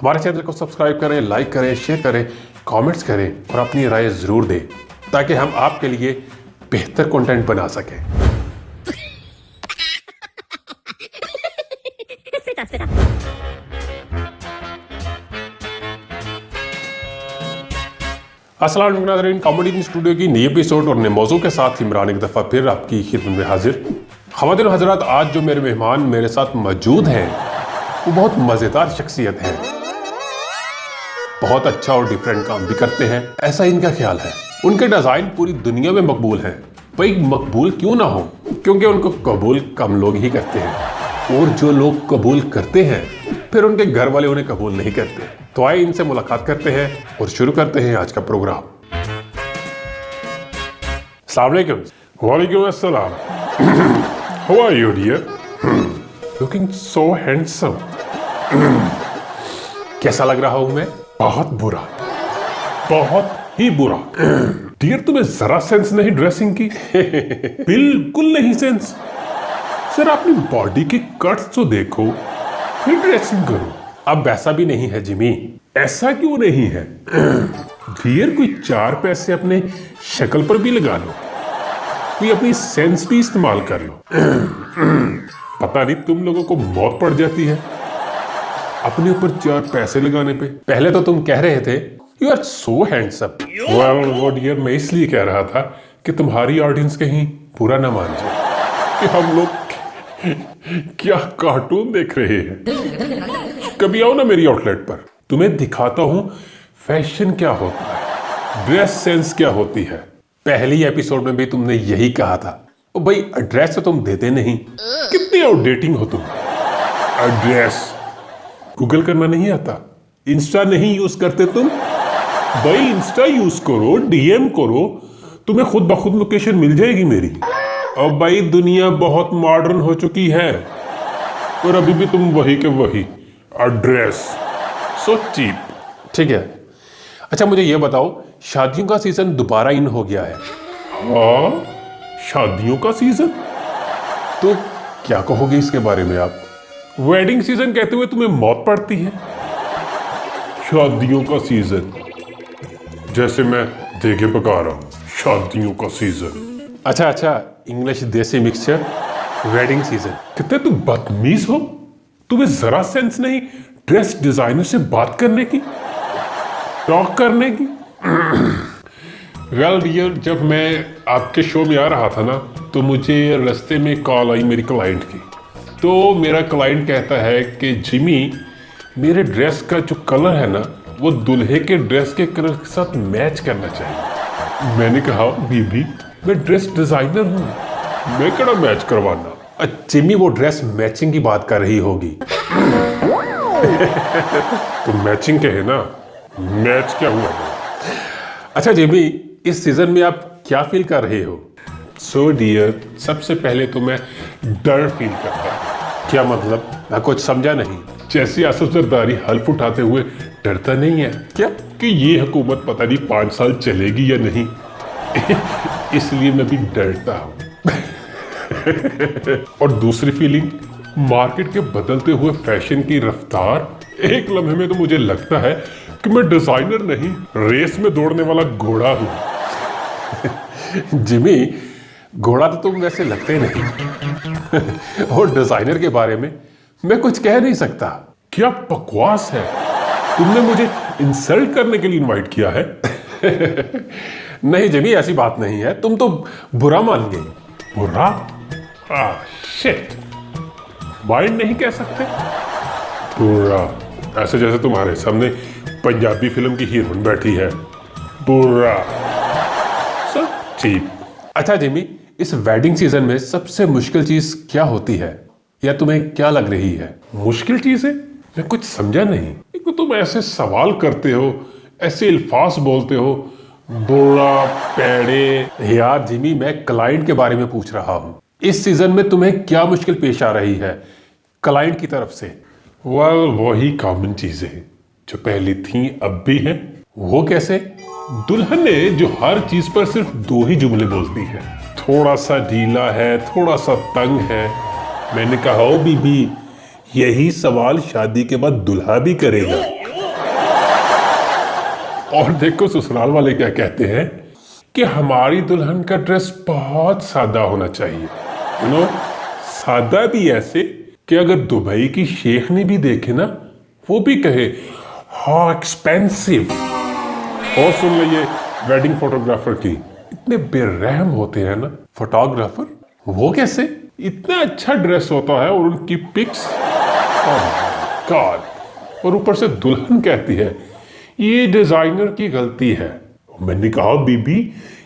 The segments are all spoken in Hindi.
हमारे चैनल को सब्सक्राइब करें, लाइक करें, शेयर करें, कमेंट्स करें और अपनी राय ज़रूर दें ताकि हम आपके लिए बेहतर कंटेंट बना सकें। अस्सलाम वालेकुम नाज़रीन, कॉमेडी स्टूडियो की नई एपिसोड और नए मौजू के साथ इमरान एक दफ़ा फिर आपकी खिदमत में हाजिर। ख़वातीन और हज़रात, आज जो मेरे मेहमान मेरे साथ मौजूद हैं वो बहुत मज़ेदार शख्सियत हैं, बहुत अच्छा और डिफरेंट काम भी करते हैं, ऐसा इनका ख्याल है। उनके डिज़ाइन पूरी दुनिया में मकबूल हैं। भाई मकबूल क्यों ना हो, क्योंकि उनको कबूल कम लोग ही करते हैं और जो लोग कबूल करते हैं फिर उनके घर वाले उन्हें कबूल नहीं करते। तो आइए इनसे मुलाकात करते हैं और शुरू करते हैं आज का प्रोग्राम। अस्सलाम वालेकुम। वालेकुम अस्सलाम। How are you dear? Looking so handsome. कैसा लग रहा हूं मैं? बहुत बुरा, बहुत ही बुरा। डियर तुम्हें जरा सेंस नहीं ड्रेसिंग की? बिल्कुल नहीं सेंस। सर अपनी बॉडी के कट्स तो देखो फिर ड्रेसिंग करो। अब वैसा भी नहीं है जिमी। ऐसा क्यों नहीं है? डियर कोई 4 पैसे अपने शक्ल पर भी लगा लो, कोई अपनी सेंस भी इस्तेमाल कर लो। पता नहीं तुम लोगों को मौत पड़ जाती है अपने ऊपर 4 पैसे लगाने पे। पहले तो तुम कह रहे थे you are so handsome. Well वो डियर मैं इसलिए कह रहा था कि तुम्हारी ऑडियंस कहीं पूरा ना मान जाए कि हम लोग क्या कार्टून देख रहे हैं। कभी आओ ना मेरी आउटलेट पर, तुम्हें दिखाता हूं फैशन क्या होता है, ड्रेस सेंस क्या होती है। पहली एपिसोड में भी तुमने यही कहा था। ओ भाई एड्रेस तो तुम देते नहीं, कितनी आउटडेटिंग हो तुम। एड्रेस गूगल करना नहीं आता, इंस्टा नहीं यूज करते तुम? भाई इंस्टा यूज करो, डीएम करो, तुम्हें खुद ब खुद लोकेशन मिल जाएगी मेरी। अब भाई दुनिया बहुत मॉडर्न हो चुकी है और अभी भी तुम वही के वही एड्रेस, सो चीप। ठीक है, अच्छा मुझे ये बताओ, शादियों का सीजन दोबारा इन हो गया है। हाँ, शादियों का सीजन? तो क्या कहोगे इसके बारे में आप? वेडिंग सीजन कहते हुए तुम्हें मौत पड़ती है। शादियों का सीजन जैसे मैं देखे पका रहा हूं, शादियों का सीजन। अच्छा, इंग्लिश देसी मिक्सचर, वेडिंग सीजन। कितने तुम बदतमीज हो, तुम्हें जरा सेंस नहीं ड्रेस डिजाइनर से बात करने की, टॉक करने की। वेल डियर, जब मैं आपके शो में आ रहा था ना तो मुझे रास्ते में कॉल आई मेरी क्लाइंट की। तो मेरा क्लाइंट कहता है कि जिमी मेरे ड्रेस का जो कलर है ना वो दूल्हे के ड्रेस के कलर के साथ मैच करना चाहिए। मैंने कहा बीबी मैं ड्रेस डिजाइनर हूँ, मैं केड़ा मैच करवाना। जिमी वो ड्रेस मैचिंग की बात कर रही होगी। तो मैचिंग कहे ना, मैच क्या हुआ? अच्छा जिमी, इस सीजन में आप क्या फील कर रहे हो? सो डियर, सबसे पहले तो मैं डर फील करता हूँ। क्या मतलब? मैं कुछ समझा नहीं। जैसे आसिफ जरदारी हल्फ उठाते हुए डरता नहीं है क्या कि ये हुकूमत पता नहीं 5 साल चलेगी या नहीं। इसलिए मैं भी डरता हूं। और दूसरी फीलिंग, मार्केट के बदलते हुए फैशन की रफ्तार। एक लम्हे में तो मुझे लगता है कि मैं डिजाइनर नहीं, रेस में दौड़ने वाला घोड़ा हूं। जिमी घोड़ा तो तुम वैसे लगते नहीं। और डिजाइनर के बारे में मैं कुछ कह नहीं सकता। क्या बकवास है, तुमने मुझे इंसल्ट करने के लिए इनवाइट किया है? नहीं जिमी, ऐसी बात नहीं है, तुम तो बुरा मान गई। बुरा? शिट, माइंड नहीं कह सकते बुरा, ऐसे जैसे तुम्हारे सामने पंजाबी फिल्म की हीरोइन बैठी है। बुरा, सो चीप। अच्छा जिमी, इस वेडिंग सीजन में सबसे मुश्किल चीज क्या होती है या तुम्हें क्या लग रही है? मुश्किल चीज है? मैं कुछ समझा नहीं। तुम ऐसे सवाल करते हो, ऐसे अल्फाज बोलते हो, बुरा, पेड़े। यार जिमी, मैं क्लाइंट के बारे में पूछ रहा हूं। इस सीजन में तुम्हें क्या मुश्किल पेश आ रही है क्लाइंट की तरफ से? वेल वही कॉमन चीजें जो पहले थी अब भी हैं। वो कैसे? दुल्हन ने जो हर चीज पर सिर्फ 2 ही जुमले बोलती है, थोड़ा सा ढीला है, थोड़ा सा तंग है। मैंने कहा ओ बीबी, यही सवाल शादी के बाद दुल्हा भी करेगा। और देखो ससुराल वाले क्या कहते हैं कि हमारी दुल्हन का ड्रेस बहुत सादा होना चाहिए। सादा भी ऐसे कि अगर दुबई की शेखनी भी देखे ना, वो भी कहे हाउ एक्सपेंसिव। और सुन लीजिए वेडिंग फोटोग्राफर की, इतने बेरहम होते हैं ना फोटोग्राफर। वो कैसे? इतना अच्छा ड्रेस होता है और उनकी पिक्स, गॉड। और ऊपर से दुल्हन कहती है ये डिजाइनर की गलती है। मैंने कहा बीबी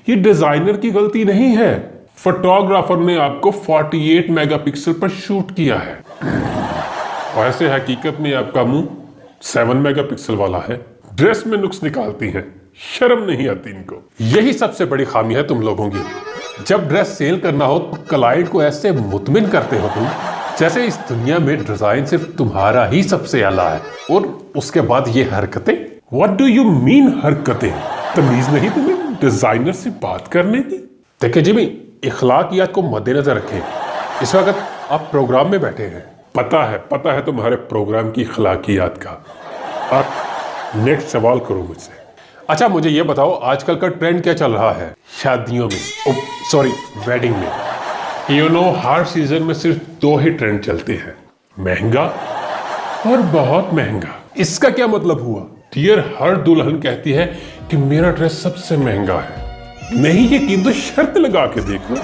ये डिजाइनर की गलती नहीं है, फोटोग्राफर ने आपको 48 मेगापिक्सल पर शूट किया है। वैसे हकीकत में आपका मुंह 7 मेगापिक्सल वाला है। ड्रेस में नुक्स निकालती हैं, शर्म नहीं आती इनको। यही सबसे बड़ी खामी है तुम लोगों की। जब ड्रेस सेल करना हो तो क्लाइंट को ऐसे मुतमिन करते हो तुम, जैसे इस दुनिया में डिजाइन सिर्फ तुम्हारा ही सबसे आला है। और उसके बाद ये हरकतें। व्हाट डू यू मीन हरकतें? तमीज नहीं तुम्हें डिजाइनर से बात करने की? देखिए जी, इखलाकियात को मद्देनजर रखें। इस वक्त आप प्रोग्राम में बैठे हैं, पता है तुम्हारे प्रोग्राम की इखलाकियात का। आप नेक्स्ट सवाल करो मुझसे। अच्छा मुझे ये बताओ आजकल का ट्रेंड क्या चल रहा है शादियों में, सॉरी वेडिंग में? हर सीजन में सिर्फ 2 ही ट्रेंड चलते हैं, महंगा और बहुत महंगा। इसका क्या मतलब हुआ? डियर, हर दुल्हन कहती है कि मेरा ड्रेस सबसे महंगा है। नहीं यकीन तो शर्त लगा के देखो,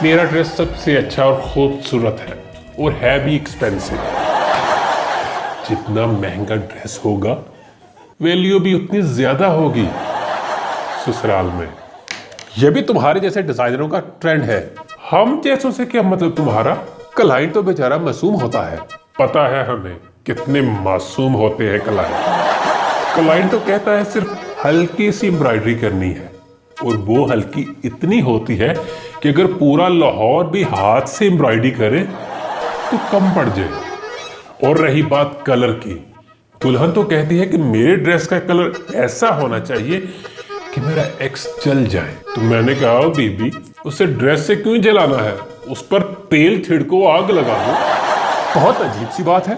मेरा ड्रेस सबसे अच्छा और खूबसूरत है और है भी एक्सपेंसिव। जितना महंगा ड्रेस होगा वैल्यू भी उतनी ज्यादा होगी ससुराल में। यह भी तुम्हारे जैसे डिजाइनरों का ट्रेंड है। हम जैसों से क्या मतलब तुम्हारा? क्लाइंट तो बेचारा मासूम होता है। पता है हमें कितने मासूम होते हैं क्लाइंट तो कहता है सिर्फ हल्की सी एम्ब्रॉयडरी करनी है, और वो हल्की इतनी होती है कि अगर पूरा लाहौर भी हाथ से एम्ब्रॉयडरी करे तो कम पड़ जाए। और रही बात कलर की, दुल्हन तो कहती है कि मेरे ड्रेस का कलर ऐसा होना चाहिए कि मेरा एक्स जल जाए। तो मैंने कहा बीबी उसे ड्रेस से क्यों जलाना है, उस पर तेल छिड़को, आग लगा दो। बहुत अजीब सी बात है,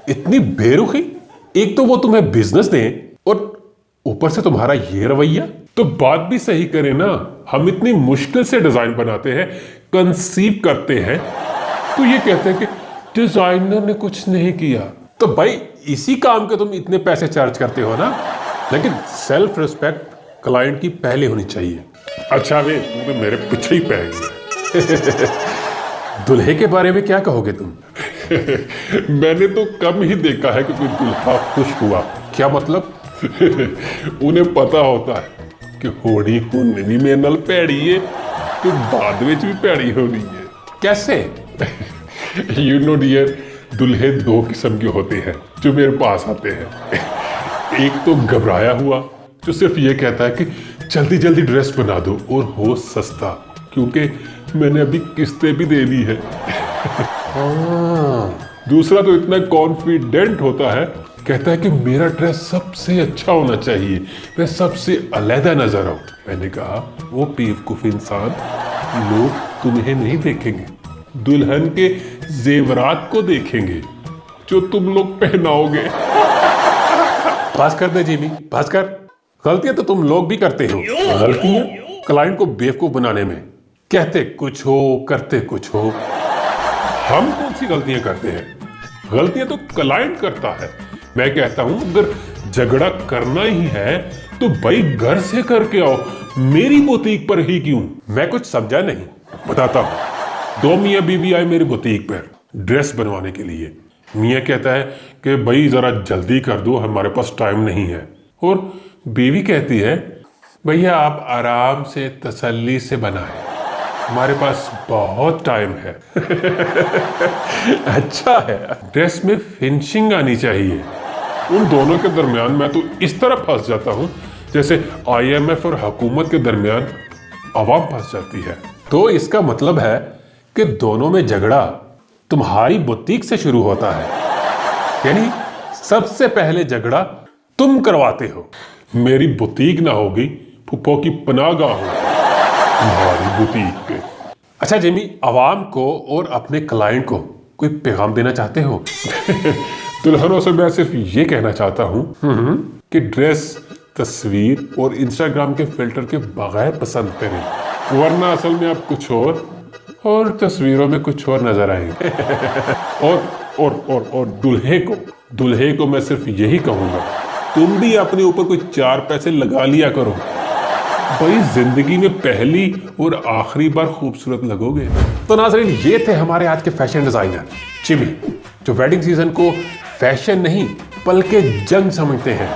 इतनी बेरुखी। एक तो वो तुम्हें बिजनेस दें और ऊपर से तुम्हारा ये रवैया। तो बात भी सही करें ना, हम इतनी मुश्किल से डिजाइन बनाते हैं, कंसीव करते हैं, तो ये कहते हैं कि डिजाइनर ने कुछ नहीं किया। तो भाई इसी काम के तुम इतने पैसे चार्ज करते हो ना। लेकिन सेल्फ रिस्पेक्ट क्लाइंट की पहले होनी चाहिए। अच्छा वे तो मेरे पीछे ही पै गया। दुल्हे के बारे में क्या कहोगे तुम? मैंने तो कम ही देखा है कि कोई दुल्हा खुश हुआ। क्या मतलब? उन्हें पता होता है कि होड़ी होने भी मेरे नाल पैड़ी है तो बाद में भी पैड़ी होनी है। कैसे? यू नो डियर, दुल्हे 2 किस्म के होते हैं जो मेरे पास आते हैं। एक तो घबराया हुआ जो सिर्फ ये कहता है कि जल्दी जल्दी ड्रेस बना दो और हो सस्ता, क्योंकि मैंने अभी किस्तें भी दे दी है। दूसरा तो इतना कॉन्फिडेंट होता है, कहता है कि मेरा ड्रेस सबसे अच्छा होना चाहिए, मैं सबसे अलग नजर आऊं। मैंने कहा वो बेवकूफ इंसान, लोग तुम्हें नहीं देखेंगे, दुल्हन के जेवरात को देखेंगे जो तुम लोग पहनाओगे। पास कर दे जीवी, पास कर। गलतियां तो तुम लोग भी करते हो। गलतियां क्लाइंट को बेवकूफ बनाने में, कहते कुछ हो करते कुछ हो। हम कौन सी गलतियां करते हैं? गलतियां तो क्लाइंट करता है। मैं कहता हूं अगर झगड़ा करना ही है तो भाई घर से करके आओ, मेरी बुटीक पर ही क्यों? मैं कुछ समझा नहीं, बताता हूं। 2 मियाँ बीवी आए मेरी बुटीक पर ड्रेस बनवाने के लिए। मियाँ कहता है कि भाई जरा जल्दी कर दो, हमारे पास टाइम नहीं है। और बीवी कहती है भैया आप आराम से तसल्ली से बनाएं, हमारे पास बहुत टाइम है। अच्छा है, ड्रेस में फिनिशिंग आनी चाहिए। उन दोनों के दरमियान मैं तो इस तरह फंस जाता हूं जैसे IMF और हुकूमत के दरमियान आवाम फंस जाती है। तो इसका मतलब है कि दोनों में झगड़ा तुम्हारी बुटीक से शुरू होता है, यानी सबसे पहले झगड़ा तुम करवाते हो। मेरी बुटीक ना होगी, फुप्पो की पनाहगाह होगी तुम्हारी बुटीक पे। अच्छा जिमी, आवाम को और अपने क्लाइंट को कोई पैगाम देना चाहते हो? दुल्हनों से मैं सिर्फ ये कहना चाहता हूं कि ड्रेस तस्वीर और इंस्टाग्राम के फिल्टर के बगैर पसंद करें, वरना असल में आप कुछ और तस्वीरों में कुछ और नजर आएंगे। और दूल्हे को मैं सिर्फ यही कहूंगा, तुम भी अपने ऊपर कोई 4 पैसे लगा लिया करो भाई, जिंदगी में पहली और आखिरी बार खूबसूरत लगोगे। तो नाज़रीन, ये थे हमारे आज के फैशन डिजाइनर जिमी, जो वेडिंग सीजन को फैशन नहीं बल्कि जंग समझते हैं।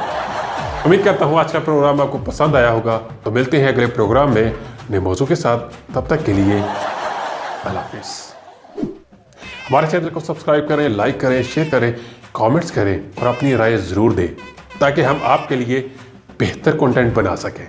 उम्मीद करता हूँ आज का प्रोग्राम आपको पसंद आया होगा। तो मिलते हैं अगले प्रोग्राम में नए मौजू के साथ। तब तक के लिए अल्लाह हाफिज़। हमारे चैनल को सब्सक्राइब करें, लाइक करें, शेयर करें, कमेंट्स करें और अपनी राय ज़रूर दें, ताकि हम आपके लिए बेहतर कंटेंट बना सकें।